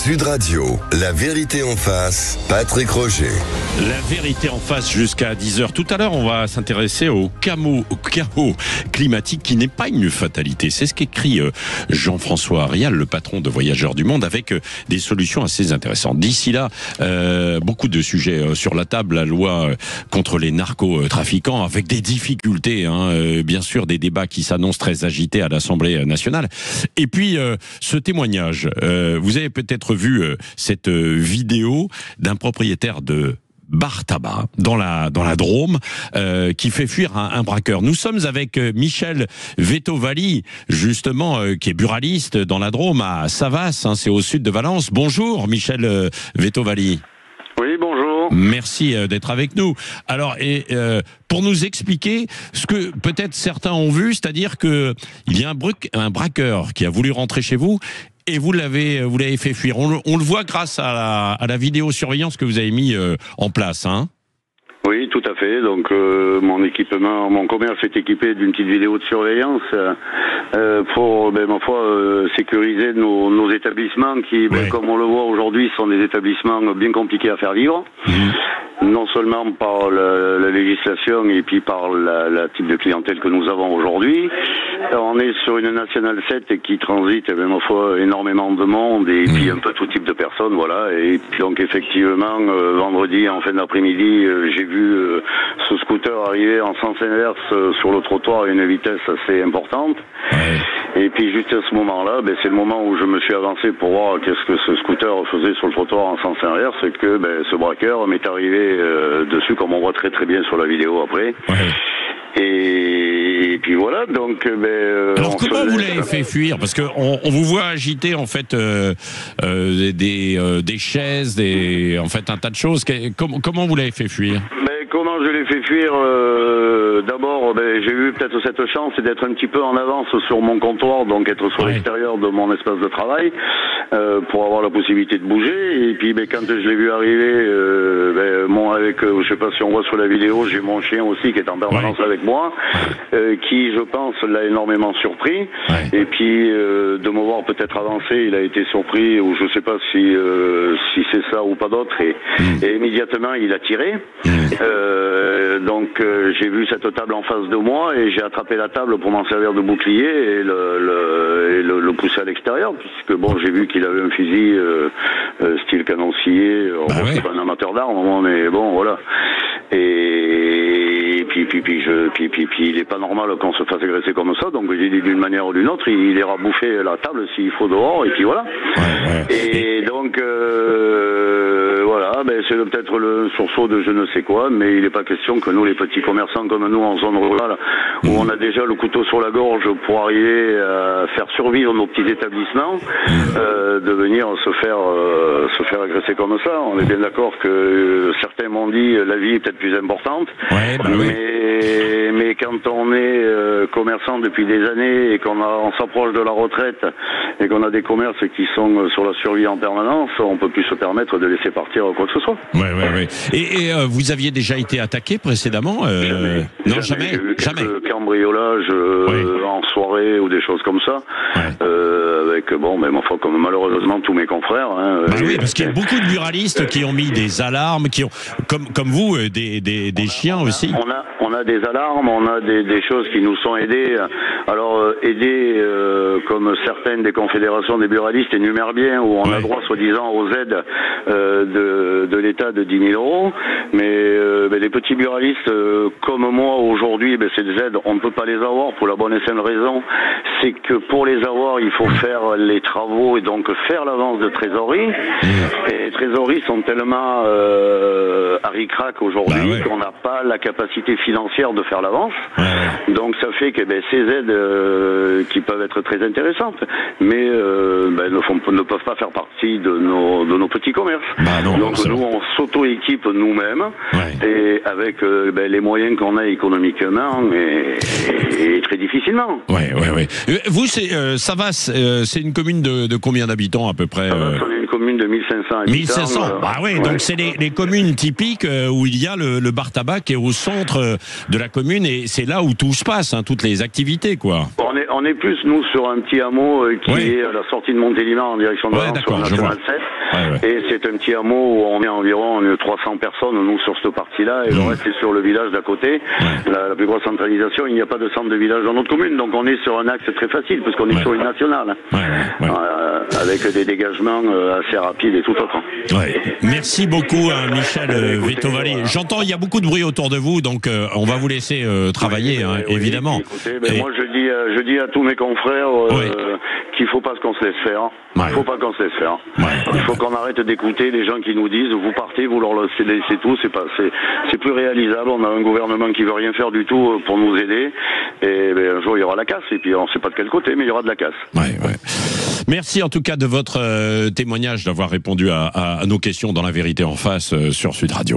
Sud Radio, la vérité en face, Patrick Roger. La vérité en face jusqu'à 10h. Tout à l'heure, on va s'intéresser au chaos climatique qui n'est pas une fatalité. C'est ce qu'écrit Jean-François Arial, le patron de Voyageurs du Monde, avec des solutions assez intéressantes. D'ici là, beaucoup de sujets sur la table. La loi contre les narcotrafiquants, avec des difficultés, bien sûr, des débats qui s'annoncent très agités à l'Assemblée nationale. Et puis, ce témoignage. Vous avez peut-être vu cette vidéo d'un propriétaire de bar tabac dans la Drôme qui fait fuir un braqueur. Nous sommes avec Michel Vettovali, justement, qui est buraliste dans la Drôme à Savas, c'est au sud de Valence. Bonjour Michel Vettovali. Oui, bonjour. Merci d'être avec nous. Alors, pour nous expliquer ce que peut-être certains ont vu, c'est-à-dire que il y a un braqueur qui a voulu rentrer chez vous et vous l'avez fait fuir. On le voit grâce à la vidéosurveillance que vous avez mis en place, Oui, tout à fait. Donc mon commerce est équipé d'une petite vidéo de surveillance pour, ma foi, sécuriser nos établissements qui, comme on le voit aujourd'hui, sont des établissements bien compliqués à faire vivre. Non seulement par la législation et puis par la type de clientèle que nous avons aujourd'hui. On est sur une Nationale 7 qui transite, ma foi, énormément de monde et puis un peu tout type de personnes, voilà. Et puis donc effectivement, vendredi en fin d'après-midi, j'ai vu ce scooter arriver en sens inverse sur le trottoir à une vitesse assez importante. Et puis juste à ce moment-là, c'est le moment où je me suis avancé pour voir qu'est-ce que ce scooter faisait sur le trottoir en sens inverse, et que ce braqueur m'est arrivé dessus, comme on voit très très bien sur la vidéo après. Et puis voilà, donc... Alors comment vous l'avez fait fuir? Parce qu'on vous voit agiter en fait des chaises, un tas de choses. Comment vous l'avez fait fuir? Comment je l'ai fait fuir? D'abord, j'ai eu peut-être cette chance d'être un petit peu en avance sur mon comptoir, donc être sur l'extérieur de mon espace de travail, pour avoir la possibilité de bouger. Et puis quand je l'ai vu arriver, je sais pas si on voit sur la vidéo, j'ai mon chien aussi qui est en permanence avec moi, qui je pense l'a énormément surpris. Et puis de me voir peut-être avancer, il a été surpris, ou je sais pas si c'est ça ou pas d'autre, et immédiatement il a tiré. Donc j'ai vu cette table en face de moi et j'ai attrapé la table pour m'en servir de bouclier et le pousser à l'extérieur, puisque j'ai vu qu'il avait un fusil style canoncier. Je suis pas un amateur d'armes, mais bon, voilà. Et puis il est pas normal qu'on se fasse agresser comme ça, donc j'ai dit d'une manière ou d'une autre, il ira bouffer la table s'il faut dehors, et puis voilà. Et donc voilà, c'est peut-être le sursaut de je ne sais quoi, mais il n'est pas question que nous, les petits commerçants comme nous en zone rurale, où on a déjà le couteau sur la gorge pour arriver à faire survivre nos petits établissements, de venir se faire agresser comme ça. On est bien d'accord que certains m'ont dit la vie est peut-être plus importante, mais quand on est commerçant depuis des années et qu'on s'approche de la retraite et qu'on a des commerces qui sont sur la survie en permanence, on peut plus se permettre de laisser partir quoi que ce soit. Et vous aviez déjà été attaqué précédemment? Jamais. Non, jamais. J'ai eu quelques cambriolages en soirée ou des choses comme ça, avec comme malheureusement tous mes confrères. Parce qu'il y a beaucoup de buralistes qui ont mis des alarmes, qui ont, comme vous, des chiens aussi. On a des alarmes, on a des choses qui nous sont aidées. Alors aider comme certaines des confédérations des buralistes énumèrent bien, où on a droit soi-disant aux aides de l'État de 10 000 €, mais les petits buralistes comme moi aujourd'hui, ces aides on ne peut pas les avoir pour la bonne et simple raison, c'est que pour les avoir il faut faire les travaux et donc faire l'avance de trésorerie. Et les trésoreries sont tellement à ric-rac aujourd'hui qu'on n'a pas la capacité financière de faire l'avance. Donc ça fait que ces aides qui peuvent être très intéressantes, mais ne peuvent pas faire partie de nos petits commerces. Donc nous on s'auto-équipe nous-mêmes et avec les moyens qu'on a économiquement et très difficilement. Vous, Savas, c'est une commune de combien d'habitants à peu près? On est une commune de 1500 habitants. 1500. Donc c'est les communes typiques où il y a le bar tabac qui est au centre de la commune, et c'est là où tout se passe, toutes les activités, quoi. On est plus, nous, sur un petit hameau qui est à la sortie de Montélimar en direction de Valence, sur la Nationale 7. Et c'est un petit hameau où on est environ 300 personnes, nous, sur cette partie-là, et le reste est sur le village d'à côté. La plus grosse centralisation, il n'y a pas de centre de village dans notre commune, donc on est sur un axe très facile, puisqu'on est sur une nationale, avec des dégagements assez rapides et tout autre. Merci beaucoup, Michel Vettovali. J'entends, il y a beaucoup de bruit autour de vous, donc on va vous laisser travailler, évidemment. Écoutez, moi, je dis à tous mes confrères qu'il ne faut pas qu'on se laisse faire. Il ne faut pas qu'on se laisse faire. Il faut qu'on arrête d'écouter les gens qui nous disent vous partez, vous leur laissez tout. C'est plus réalisable. On a un gouvernement qui veut rien faire du tout pour nous aider. Et un jour, il y aura la casse. Et puis, on ne sait pas de quel côté, mais il y aura de la casse. Merci en tout cas de votre témoignage, d'avoir répondu à nos questions dans La Vérité en face sur Sud Radio.